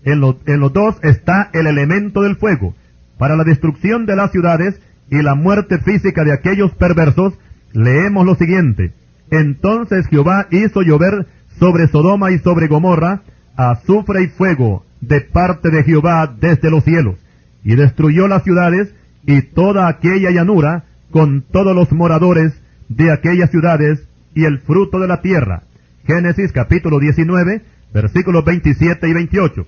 En los dos está el elemento del fuego, para la destrucción de las ciudades y la muerte física de aquellos perversos. Leemos lo siguiente: entonces Jehová hizo llover sobre Sodoma y sobre Gomorra azufre y fuego de parte de Jehová desde los cielos, y destruyó las ciudades y toda aquella llanura con todos los moradores de aquellas ciudades y el fruto de la tierra. Génesis capítulo 19, versículos 27 y 28.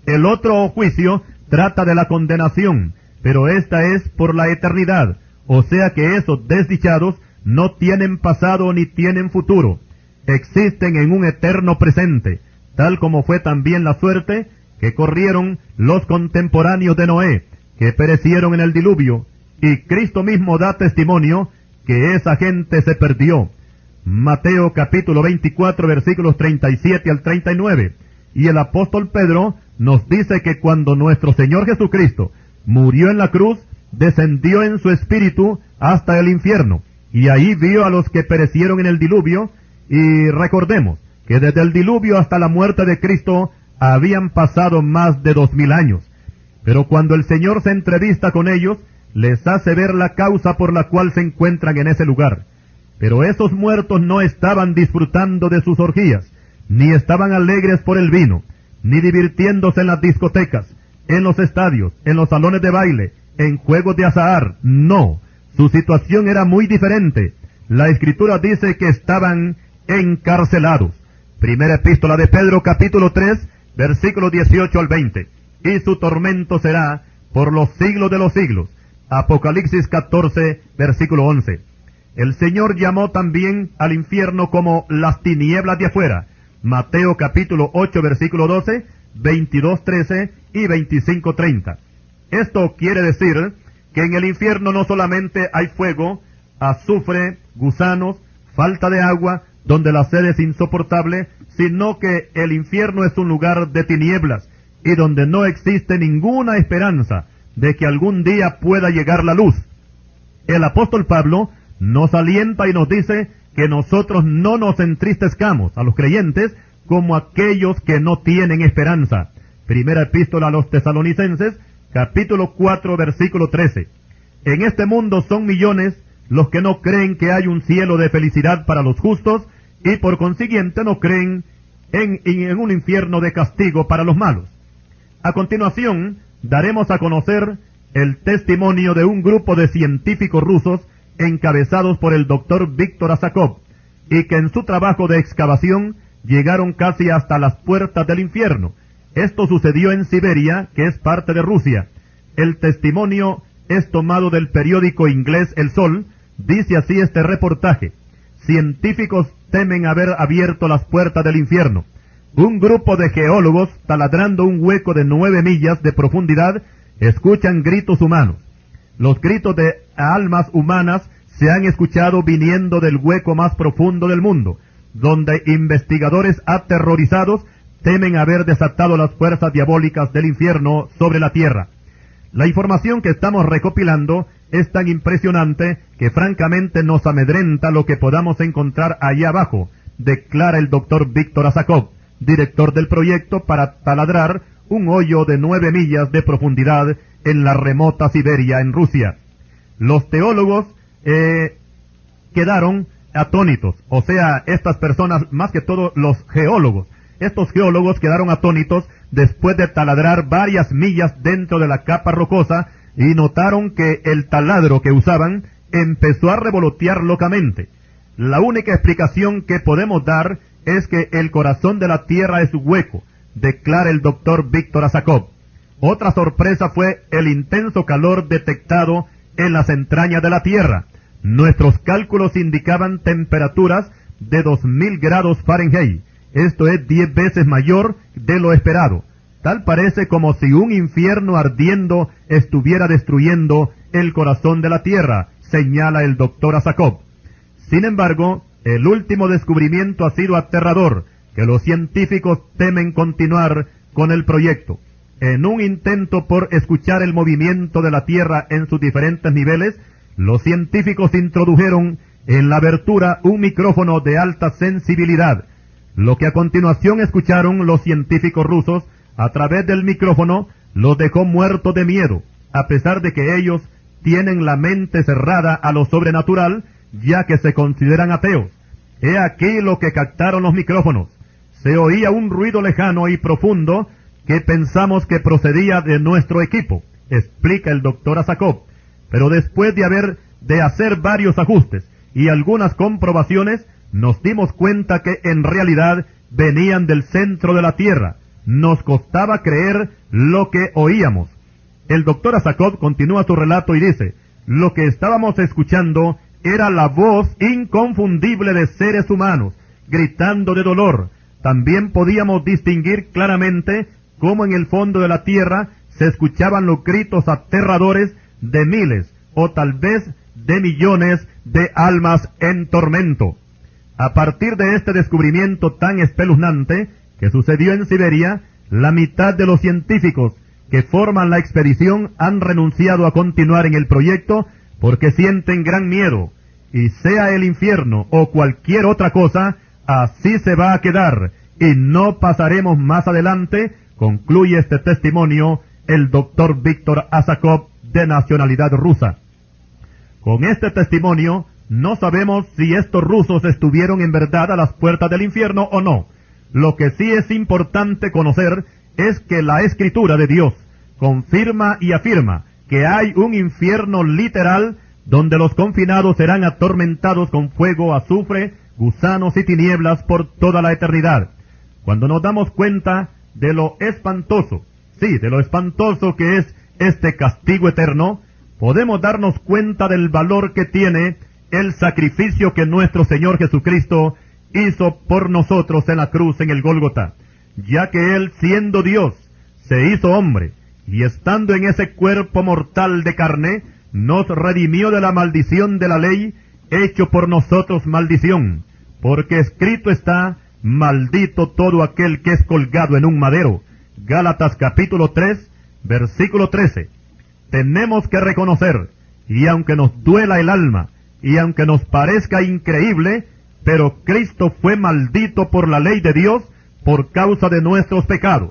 El otro juicio trata de la condenación, pero esta es por la eternidad, o sea que esos desdichados no tienen pasado ni tienen futuro, existen en un eterno presente, tal como fue también la suerte que corrieron los contemporáneos de Noé, que perecieron en el diluvio, y Cristo mismo da testimonio que esa gente se perdió. Mateo capítulo 24 versículos 37 al 39. Y el apóstol Pedro nos dice que cuando nuestro Señor Jesucristo murió en la cruz, descendió en su espíritu hasta el infierno, y ahí vio a los que perecieron en el diluvio, y recordemos que desde el diluvio hasta la muerte de Cristo habían pasado más de 2000 años. Pero cuando el Señor se entrevista con ellos, les hace ver la causa por la cual se encuentran en ese lugar. Pero esos muertos no estaban disfrutando de sus orgías, ni estaban alegres por el vino, ni divirtiéndose en las discotecas, en los estadios, en los salones de baile, en juegos de azahar. No, su situación era muy diferente. La Escritura dice que estaban encarcelados. Primera epístola de Pedro, capítulo 3, versículos 18 al 20. Y su tormento será por los siglos de los siglos. Apocalipsis 14, versículo 11. El Señor llamó también al infierno como las tinieblas de afuera. Mateo capítulo 8, versículo 12, 22, 13 y 25, 30. Esto quiere decir que en el infierno no solamente hay fuego, azufre, gusanos, falta de agua, donde la sed es insoportable, sino que el infierno es un lugar de tinieblas y donde no existe ninguna esperanza de que algún día pueda llegar la luz. El apóstol Pablo nos alienta y nos dice que nosotros no nos entristezcamos a los creyentes como aquellos que no tienen esperanza. Primera epístola a los Tesalonicenses, capítulo 4, versículo 13. En este mundo son millones los que no creen que hay un cielo de felicidad para los justos y por consiguiente no creen en un infierno de castigo para los malos. A continuación, daremos a conocer el testimonio de un grupo de científicos rusos encabezados por el doctor Víctor Asakov, y que en su trabajo de excavación llegaron casi hasta las puertas del infierno. Esto sucedió en Siberia, que es parte de Rusia. El testimonio es tomado del periódico inglés El Sol. Dice así este reportaje: científicos temen haber abierto las puertas del infierno. Un grupo de geólogos, taladrando un hueco de 9 millas de profundidad, escuchan gritos humanos. Los gritos de almas humanas se han escuchado viniendo del hueco más profundo del mundo, donde investigadores aterrorizados temen haber desatado las fuerzas diabólicas del infierno sobre la tierra. La información que estamos recopilando es tan impresionante que francamente nos amedrenta lo que podamos encontrar allá abajo, declara el doctor Víctor Asakov, director del proyecto para taladrar un hoyo de 9 millas de profundidad en la remota Siberia, en Rusia. Los teólogos quedaron atónitos, o sea, estas personas, más que todo los geólogos, estos geólogos quedaron atónitos después de taladrar varias millas dentro de la capa rocosa y notaron que el taladro que usaban empezó a revolotear locamente. La única explicación que podemos dar es que el corazón de la tierra es hueco, declara el doctor Víctor Asakov. Otra sorpresa fue el intenso calor detectado en las entrañas de la tierra. Nuestros cálculos indicaban temperaturas de 2000 grados Fahrenheit. Esto es 10 veces mayor de lo esperado. Tal parece como si un infierno ardiendo estuviera destruyendo el corazón de la tierra, señala el doctor Asakov. Sin embargo, el último descubrimiento ha sido aterrador, que los científicos temen continuar con el proyecto. En un intento por escuchar el movimiento de la Tierra en sus diferentes niveles, los científicos introdujeron en la abertura un micrófono de alta sensibilidad. Lo que a continuación escucharon los científicos rusos a través del micrófono los dejó muertos de miedo, a pesar de que ellos tienen la mente cerrada a lo sobrenatural, ya que se consideran ateos. He aquí lo que captaron los micrófonos. Se oía un ruido lejano y profundo que pensamos que procedía de nuestro equipo, explica el doctor Asakov. Pero después de hacer varios ajustes y algunas comprobaciones, nos dimos cuenta que en realidad venían del centro de la Tierra. Nos costaba creer lo que oíamos. El doctor Asakov continúa su relato y dice: lo que estábamos escuchando era la voz inconfundible de seres humanos, gritando de dolor. También podíamos distinguir claramente cómo en el fondo de la tierra se escuchaban los gritos aterradores de miles, o tal vez de millones de almas en tormento. A partir de este descubrimiento tan espeluznante que sucedió en Siberia, la mitad de los científicos que forman la expedición han renunciado a continuar en el proyecto porque sienten gran miedo, y sea el infierno o cualquier otra cosa, así se va a quedar, y no pasaremos más adelante, concluye este testimonio el doctor Víctor Asakov, de nacionalidad rusa. Con este testimonio, no sabemos si estos rusos estuvieron en verdad a las puertas del infierno o no. Lo que sí es importante conocer es que la Escritura de Dios confirma y afirma que hay un infierno literal donde los confinados serán atormentados con fuego, azufre, gusanos y tinieblas por toda la eternidad. Cuando nos damos cuenta de lo espantoso, de lo espantoso que es este castigo eterno, podemos darnos cuenta del valor que tiene el sacrificio que nuestro Señor Jesucristo hizo por nosotros en la cruz en el Gólgota, ya que Él, siendo Dios, se hizo hombre, y estando en ese cuerpo mortal de carne, nos redimió de la maldición de la ley, hecho por nosotros maldición, porque escrito está, maldito todo aquel que es colgado en un madero. Gálatas capítulo 3, versículo 13. Tenemos que reconocer, y aunque nos duela el alma, y aunque nos parezca increíble, pero Cristo fue maldito por la ley de Dios por causa de nuestros pecados.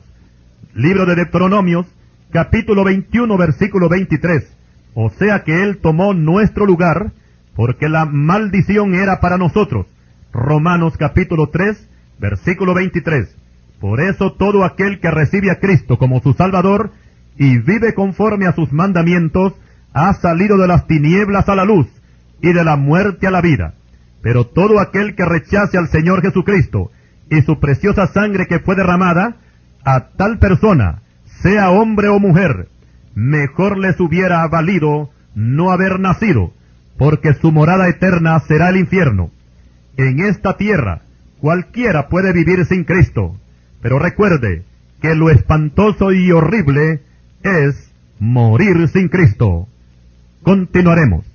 Libro de Deuteronomios, capítulo 21, versículo 23. O sea que Él tomó nuestro lugar, porque la maldición era para nosotros. Romanos capítulo 3, versículo 23. Por eso todo aquel que recibe a Cristo como su Salvador y vive conforme a sus mandamientos, ha salido de las tinieblas a la luz y de la muerte a la vida. Pero todo aquel que rechace al Señor Jesucristo y su preciosa sangre que fue derramada, a tal persona, sea hombre o mujer, mejor les hubiera valido no haber nacido, porque su morada eterna será el infierno. En esta tierra, cualquiera puede vivir sin Cristo, pero recuerde que lo espantoso y horrible es morir sin Cristo. Continuaremos.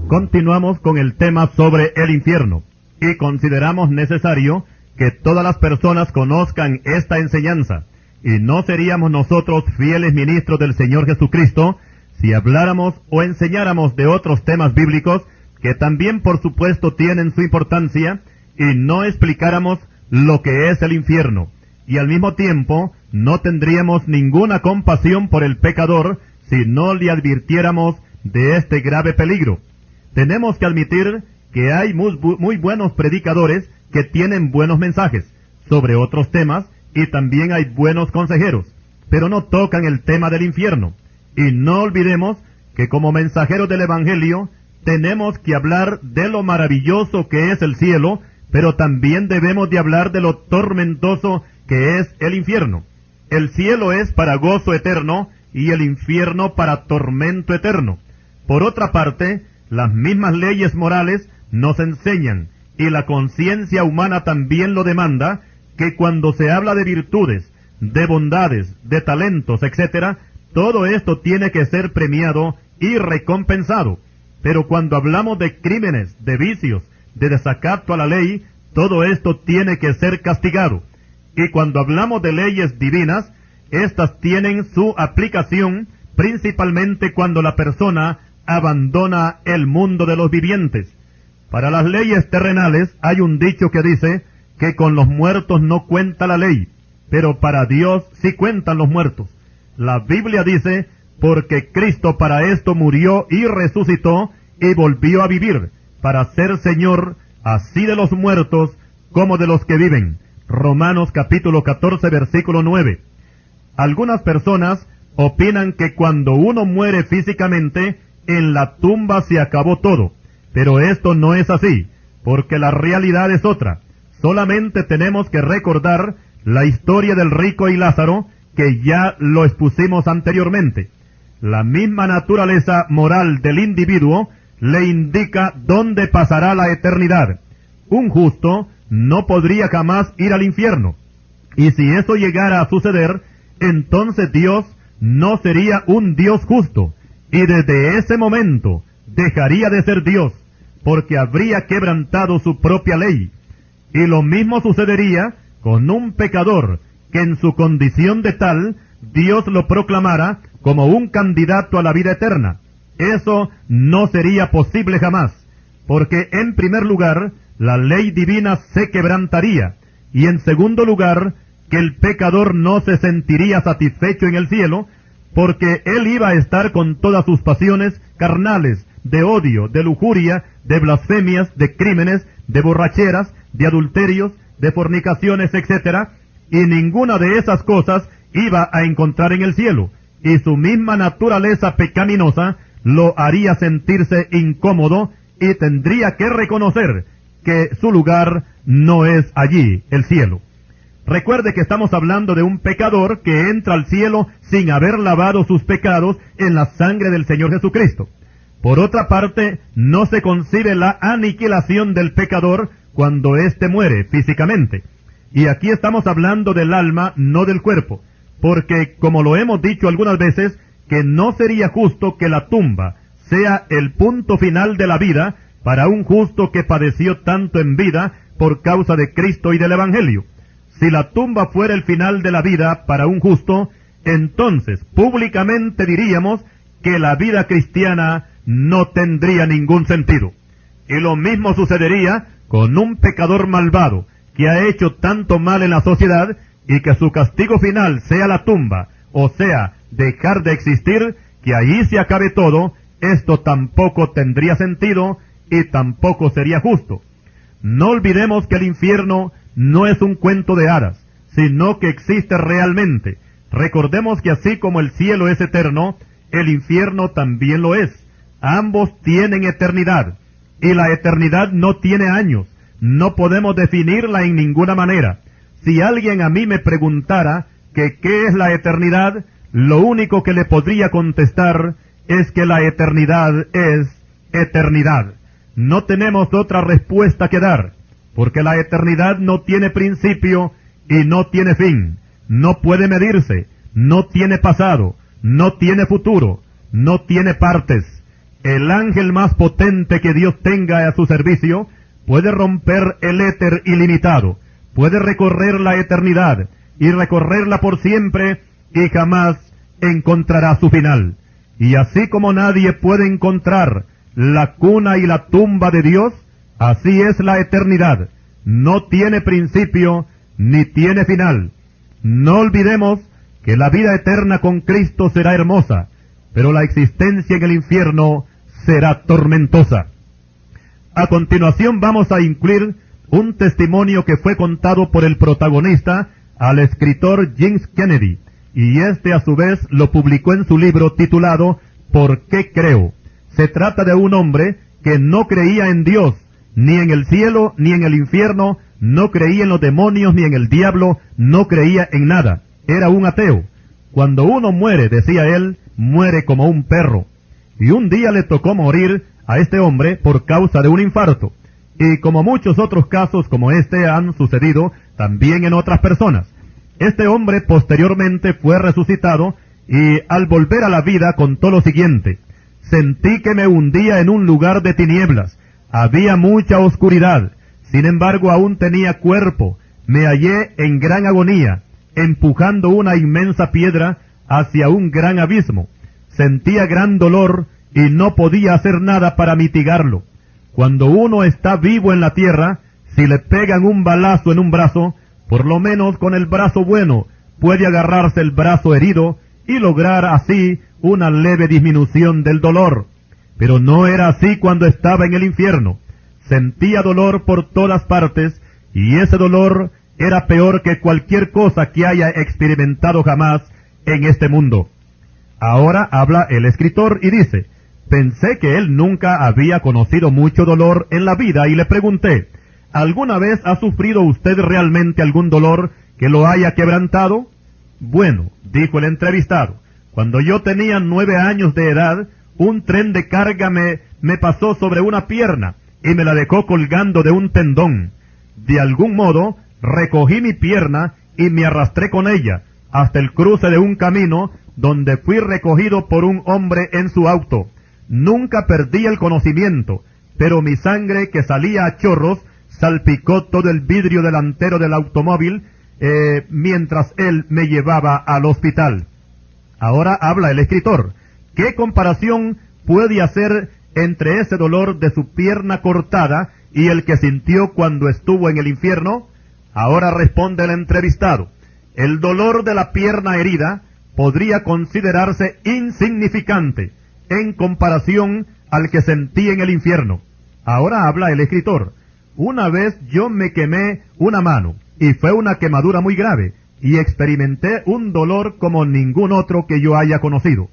Continuamos con el tema sobre el infierno, y consideramos necesario que todas las personas conozcan esta enseñanza, y no seríamos nosotros fieles ministros del Señor Jesucristo si habláramos o enseñáramos de otros temas bíblicos que también por supuesto tienen su importancia, y no explicáramos lo que es el infierno, y al mismo tiempo no tendríamos ninguna compasión por el pecador si no le advirtiéramos de este grave peligro. Tenemos que admitir que hay muy buenos predicadores que tienen buenos mensajes sobre otros temas, y también hay buenos consejeros, pero no tocan el tema del infierno. Y no olvidemos que como mensajeros del Evangelio tenemos que hablar de lo maravilloso que es el cielo, pero también debemos de hablar de lo tormentoso que es el infierno. El cielo es para gozo eterno y el infierno para tormento eterno. Por otra parte, las mismas leyes morales nos enseñan, y la conciencia humana también lo demanda, que cuando se habla de virtudes, de bondades, de talentos, etc., todo esto tiene que ser premiado y recompensado. Pero cuando hablamos de crímenes, de vicios, de desacato a la ley, todo esto tiene que ser castigado. Y cuando hablamos de leyes divinas, estas tienen su aplicación principalmente cuando la persona abandona el mundo de los vivientes. Para las leyes terrenales hay un dicho que dice que con los muertos no cuenta la ley, pero para Dios sí cuentan los muertos. La Biblia dice, porque Cristo para esto murió y resucitó y volvió a vivir, para ser Señor así de los muertos como de los que viven. Romanos capítulo 14, versículo 9. Algunas personas opinan que cuando uno muere físicamente, en la tumba se acabó todo, pero esto no es así, porque la realidad es otra. Solamente tenemos que recordar la historia del rico y Lázaro, que ya lo expusimos anteriormente. La misma naturaleza moral del individuo le indica dónde pasará la eternidad. Un justo no podría jamás ir al infierno, y si eso llegara a suceder, entonces Dios no sería un Dios justo, y desde ese momento dejaría de ser Dios, porque habría quebrantado su propia ley. Y lo mismo sucedería con un pecador, que en su condición de tal, Dios lo proclamara como un candidato a la vida eterna. Eso no sería posible jamás, porque en primer lugar, la ley divina se quebrantaría, y en segundo lugar, que el pecador no se sentiría satisfecho en el cielo, porque él iba a estar con todas sus pasiones carnales, de odio, de lujuria, de blasfemias, de crímenes, de borracheras, de adulterios, de fornicaciones, etc., y ninguna de esas cosas iba a encontrar en el cielo, y su misma naturaleza pecaminosa lo haría sentirse incómodo y tendría que reconocer que su lugar no es allí, el cielo. Recuerde que estamos hablando de un pecador que entra al cielo sin haber lavado sus pecados en la sangre del Señor Jesucristo. Por otra parte, no se concibe la aniquilación del pecador cuando éste muere físicamente. Y aquí estamos hablando del alma, no del cuerpo, porque, como lo hemos dicho algunas veces, que no sería justo que la tumba sea el punto final de la vida para un justo que padeció tanto en vida por causa de Cristo y del Evangelio. Si la tumba fuera el final de la vida para un justo, entonces públicamente diríamos que la vida cristiana no tendría ningún sentido. Y lo mismo sucedería con un pecador malvado que ha hecho tanto mal en la sociedad y que su castigo final sea la tumba, o sea, dejar de existir, que allí se acabe todo. Esto tampoco tendría sentido y tampoco sería justo. No olvidemos que el infierno no es un cuento de hadas, sino que existe realmente. Recordemos que así como el cielo es eterno, el infierno también lo es. Ambos tienen eternidad, y la eternidad no tiene años. No podemos definirla en ninguna manera. Si alguien a mí me preguntara que qué es la eternidad, lo único que le podría contestar es que la eternidad es eternidad. No tenemos otra respuesta que dar, porque la eternidad no tiene principio y no tiene fin. No puede medirse, no tiene pasado, no tiene futuro, no tiene partes. El ángel más potente que Dios tenga a su servicio puede romper el éter ilimitado, puede recorrer la eternidad y recorrerla por siempre y jamás encontrará su final. Y así como nadie puede encontrar la cuna y la tumba de Dios, así es la eternidad. No tiene principio ni tiene final. No olvidemos que la vida eterna con Cristo será hermosa, pero la existencia en el infierno será tormentosa. A continuación vamos a incluir un testimonio que fue contado por el protagonista al escritor James Kennedy, y este a su vez lo publicó en su libro titulado ¿Por qué creo? Se trata de un hombre que no creía en Dios, ni en el cielo, ni en el infierno, no creía en los demonios, ni en el diablo, no creía en nada. Era un ateo. Cuando uno muere, decía él, muere como un perro. Y un día le tocó morir a este hombre por causa de un infarto. Y como muchos otros casos como este han sucedido también en otras personas. Este hombre posteriormente fue resucitado y al volver a la vida contó lo siguiente: sentí que me hundía en un lugar de tinieblas. Había mucha oscuridad, sin embargo aún tenía cuerpo. Me hallé en gran agonía, empujando una inmensa piedra hacia un gran abismo. Sentía gran dolor y no podía hacer nada para mitigarlo. Cuando uno está vivo en la tierra, si le pegan un balazo en un brazo, por lo menos con el brazo bueno puede agarrarse el brazo herido y lograr así una leve disminución del dolor. Pero no era así cuando estaba en el infierno. Sentía dolor por todas partes, y ese dolor era peor que cualquier cosa que haya experimentado jamás en este mundo. Ahora habla el escritor y dice: pensé que él nunca había conocido mucho dolor en la vida y le pregunté: ¿alguna vez ha sufrido usted realmente algún dolor que lo haya quebrantado? Bueno, dijo el entrevistado, cuando yo tenía 9 años de edad, un tren de carga me pasó sobre una pierna y me la dejó colgando de un tendón. De algún modo, recogí mi pierna y me arrastré con ella, hasta el cruce de un camino donde fui recogido por un hombre en su auto. Nunca perdí el conocimiento, pero mi sangre que salía a chorros salpicó todo el vidrio delantero del automóvil mientras él me llevaba al hospital. Ahora habla el escritor. ¿Qué comparación puede hacer entre ese dolor de su pierna cortada y el que sintió cuando estuvo en el infierno? Ahora responde el entrevistado. El dolor de la pierna herida podría considerarse insignificante en comparación al que sentí en el infierno. Ahora habla el escritor. Una vez yo me quemé una mano, y fue una quemadura muy grave, y experimenté un dolor como ningún otro que yo haya conocido.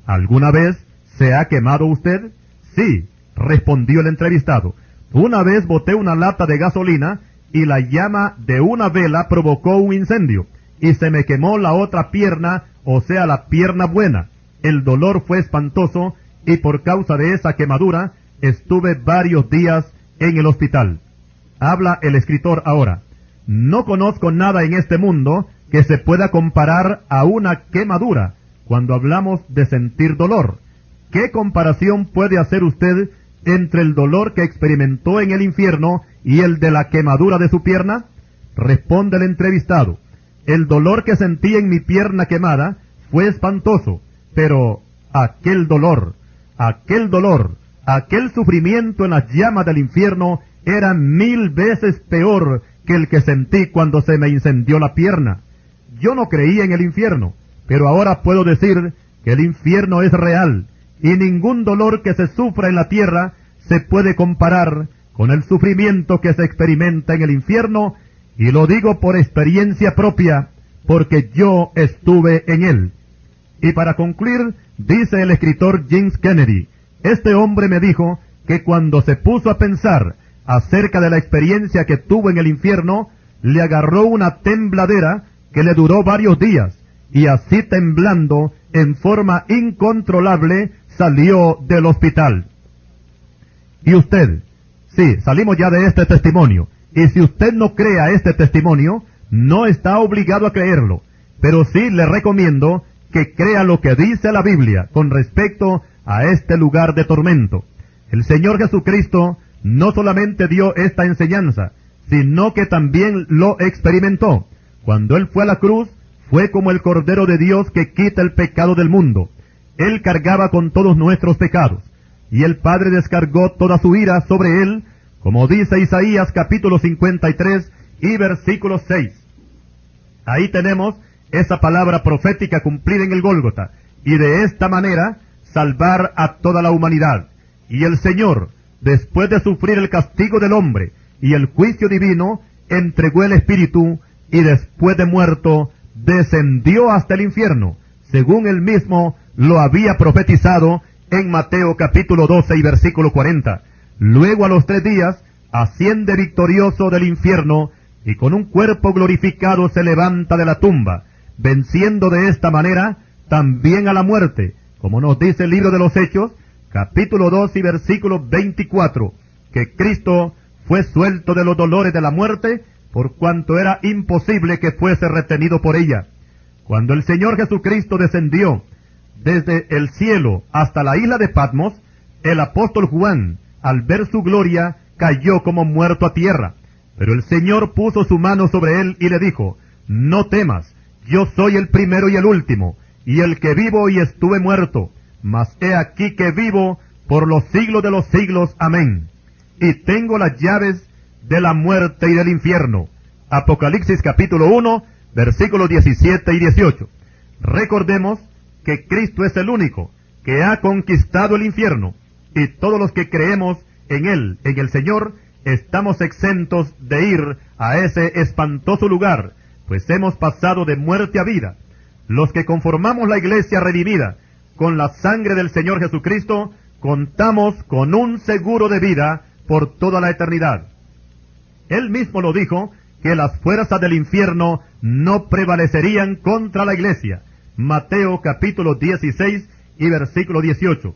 ¿Alguna vez se ha quemado usted? Sí, respondió el entrevistado. Una vez boté una lata de gasolina, y la llama de una vela provocó un incendio, y se me quemó la otra pierna, o sea, la pierna buena. El dolor fue espantoso, y por causa de esa quemadura, estuve varios días en el hospital. Habla el escritor ahora. No conozco nada en este mundo que se pueda comparar a una quemadura cuando hablamos de sentir dolor. ¿Qué comparación puede hacer usted entre el dolor que experimentó en el infierno y el de la quemadura de su pierna? Responde el entrevistado. El dolor que sentí en mi pierna quemada fue espantoso, pero aquel dolor, aquel sufrimiento en las llamas del infierno era 1000 veces peor que el que sentí cuando se me incendió la pierna. Yo no creía en el infierno, pero ahora puedo decir que el infierno es real, y ningún dolor que se sufra en la tierra se puede comparar con el sufrimiento que se experimenta en el infierno, y lo digo por experiencia propia, porque yo estuve en él. Y para concluir, dice el escritor James Kennedy, este hombre me dijo que cuando se puso a pensar acerca de la experiencia que tuvo en el infierno, le agarró una tembladera que le duró varios días, y así temblando, en forma incontrolable, salió del hospital. ¿Y usted? Sí, salimos ya de este testimonio, y si usted no cree a este testimonio, no está obligado a creerlo, pero sí le recomiendo que crea lo que dice la Biblia con respecto a este lugar de tormento. El Señor Jesucristo no solamente dio esta enseñanza, sino que también lo experimentó. Cuando Él fue a la cruz, fue como el Cordero de Dios que quita el pecado del mundo. Él cargaba con todos nuestros pecados, y el Padre descargó toda su ira sobre Él, como dice Isaías capítulo 53 y versículo 6. Ahí tenemos esa palabra profética cumplida en el Gólgota, y de esta manera salvar a toda la humanidad. Y el Señor, después de sufrir el castigo del hombre y el juicio divino, entregó el Espíritu, y después de muerto, descendió hasta el infierno, según él mismo lo había profetizado en Mateo capítulo 12 y versículo 40. Luego a los 3 días, asciende victorioso del infierno, y con un cuerpo glorificado se levanta de la tumba, venciendo de esta manera también a la muerte, como nos dice el libro de los Hechos, capítulo 2 y versículo 24, que Cristo fue suelto de los dolores de la muerte, por cuanto era imposible que fuese retenido por ella. Cuando el Señor Jesucristo descendió desde el cielo hasta la isla de Patmos, el apóstol Juan, al ver su gloria, cayó como muerto a tierra. Pero el Señor puso su mano sobre él y le dijo, no temas, yo soy el primero y el último, y el que vivo y estuve muerto, mas he aquí que vivo por los siglos de los siglos. Amén. Y tengo las llaves de la muerte y del infierno. Apocalipsis capítulo 1, versículos 17 y 18. Recordemos que Cristo es el único que ha conquistado el infierno, y todos los que creemos en Él, en el Señor, estamos exentos de ir a ese espantoso lugar, pues hemos pasado de muerte a vida. Los que conformamos la iglesia redimida con la sangre del Señor Jesucristo, contamos con un seguro de vida por toda la eternidad. Él mismo lo dijo, que las fuerzas del infierno no prevalecerían contra la iglesia. Mateo capítulo 16 y versículo 18.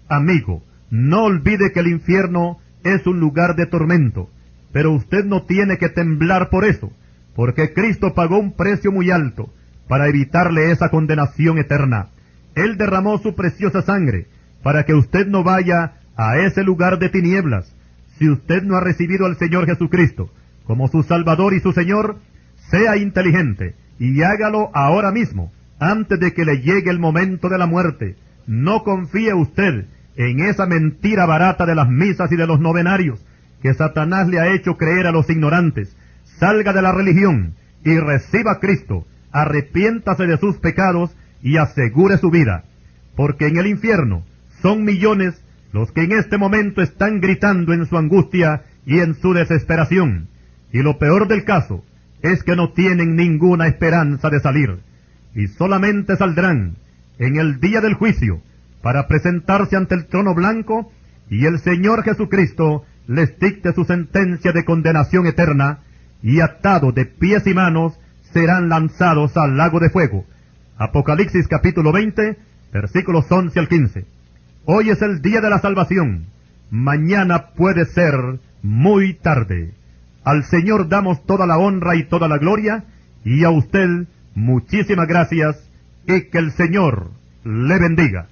Amigo, no olvide que el infierno es un lugar de tormento, pero usted no tiene que temblar por eso, porque Cristo pagó un precio muy alto para evitarle esa condenación eterna. Él derramó su preciosa sangre para que usted no vaya a ese lugar de tinieblas. Si usted no ha recibido al Señor Jesucristo como su Salvador y su Señor, sea inteligente y hágalo ahora mismo, antes de que le llegue el momento de la muerte. No confíe usted en esa mentira barata de las misas y de los novenarios que Satanás le ha hecho creer a los ignorantes. Salga de la religión y reciba a Cristo, arrepiéntase de sus pecados y asegure su vida, porque en el infierno son millones los que en este momento están gritando en su angustia y en su desesperación, y lo peor del caso es que no tienen ninguna esperanza de salir, y solamente saldrán en el día del juicio para presentarse ante el trono blanco y el Señor Jesucristo les dicte su sentencia de condenación eterna, y atados de pies y manos serán lanzados al lago de fuego. Apocalipsis capítulo 20, versículos 11 al 15. Hoy es el día de la salvación. Mañana puede ser muy tarde. Al Señor damos toda la honra y toda la gloria, y a usted muchísimas gracias, y que el Señor le bendiga.